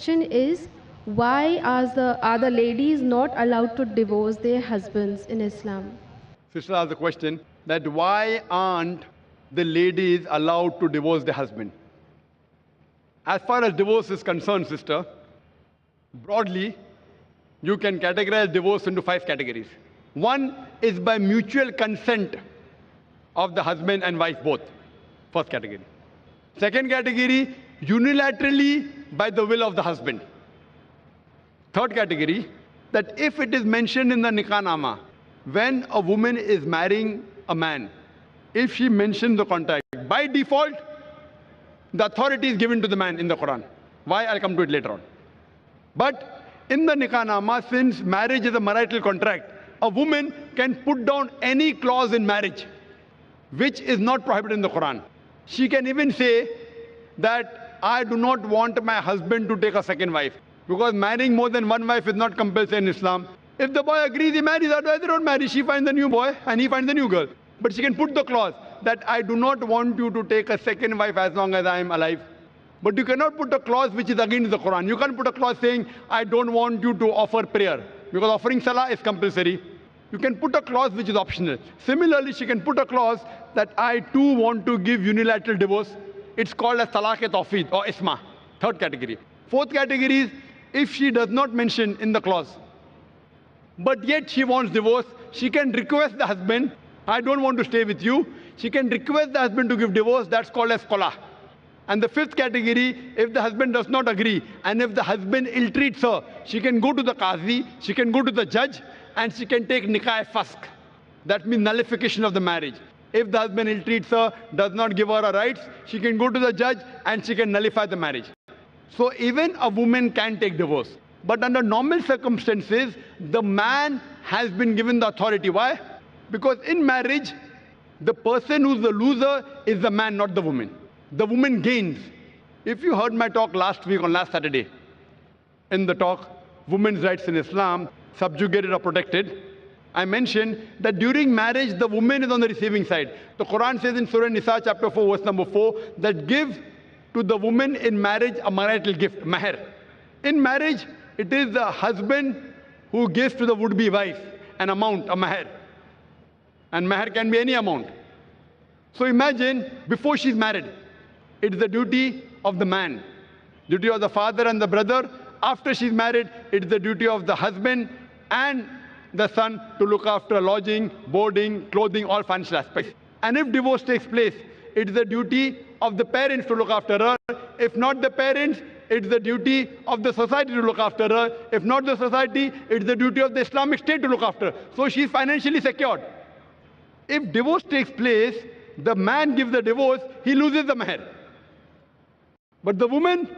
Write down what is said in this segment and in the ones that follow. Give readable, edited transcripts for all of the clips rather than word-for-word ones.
question is, why are the ladies not allowed to divorce their husbands in Islam? Sister asked the question that why aren't the ladies allowed to divorce their husband? As far as divorce is concerned, sister, broadly, you can categorize divorce into 5 categories. One is by mutual consent of the husband and wife both. First category. Second category, unilaterally by the will of the husband. Third category, that if it is mentioned in the nikah nama, when a woman is marrying a man, if she mentions the contract, by default, the authority is given to the man in the Quran. Why? I'll come to it later on. But in the nikah nama, since marriage is a marital contract, a woman can put down any clause in marriage which is not prohibited in the Quran. She can even say that I do not want my husband to take a second wife, because marrying more than one wife is not compulsory in Islam. If the boy agrees, he marries, otherwise they don't marry. She finds a new boy and he finds a new girl. But she can put the clause that I do not want you to take a second wife as long as I am alive. But you cannot put a clause which is against the Quran. You can't put a clause saying, I don't want you to offer prayer, because offering salah is compulsory. You can put a clause which is optional. Similarly, she can put a clause that I too want to give unilateral divorce. It's called as talaq-e-tawfiq or isma. Third category. Fourth category is if she does not mention in the clause, but yet she wants divorce, she can request the husband, I don't want to stay with you. She can request the husband to give divorce. That's called as qala. And the fifth category, if the husband does not agree, and if the husband ill-treats her, she can go to the qazi, she can go to the judge, and she can take nikah-e-fasq. That means nullification of the marriage. If the husband ill-treats her, does not give her her rights, she can go to the judge and she can nullify the marriage. So even a woman can take divorce. But under normal circumstances, the man has been given the authority. Why? Because in marriage, the person who's the loser is the man, not the woman. The woman gains. If you heard my talk last week on last Saturday, in the talk, Women's Rights in Islam, Subjugated or Protected, I mentioned that during marriage, the woman is on the receiving side. The Quran says in Surah Nisa, chapter 4, verse number 4, that give to the woman in marriage a marital gift, mahr. In marriage, it is the husband who gives to the would-be wife an amount, a mahr. And mahr can be any amount. So imagine, before she's married, it's the duty of the man, duty of the father and the brother. After she's married, it's the duty of the husband and the son to look after lodging, boarding, clothing, all financial aspects. And if divorce takes place, it's the duty of the parents to look after her. If not the parents, it's the duty of the society to look after her. If not the society, it's the duty of the Islamic State to look after her. So she's financially secured. If divorce takes place, the man gives the divorce, he loses the mahr. But the woman,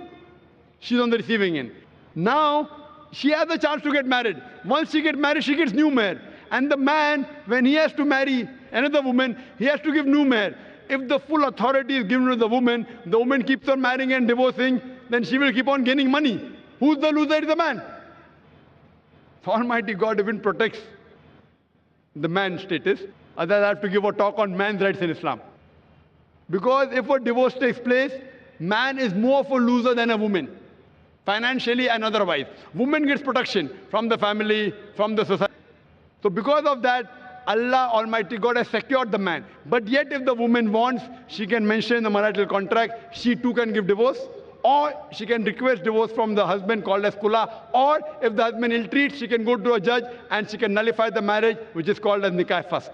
she's on the receiving end. Now, she has a chance to get married. Once she gets married, she gets new mahr. And the man, when he has to marry another woman, he has to give new mahr. If the full authority is given to the woman keeps on marrying and divorcing, then she will keep on gaining money. Who's the loser? It's the man. Almighty God even protects the man's status. Otherwise, I have to give a talk on man's rights in Islam. Because if a divorce takes place, man is more of a loser than a woman, financially and otherwise. Woman gets protection from the family, from the society. So because of that, Allah Almighty God has secured the man. But yet if the woman wants, she can mention in the marital contract, she too can give divorce. Or she can request divorce from the husband called as kula. Or if the husband ill-treats, she can go to a judge and she can nullify the marriage, which is called as nikah-e-fasq.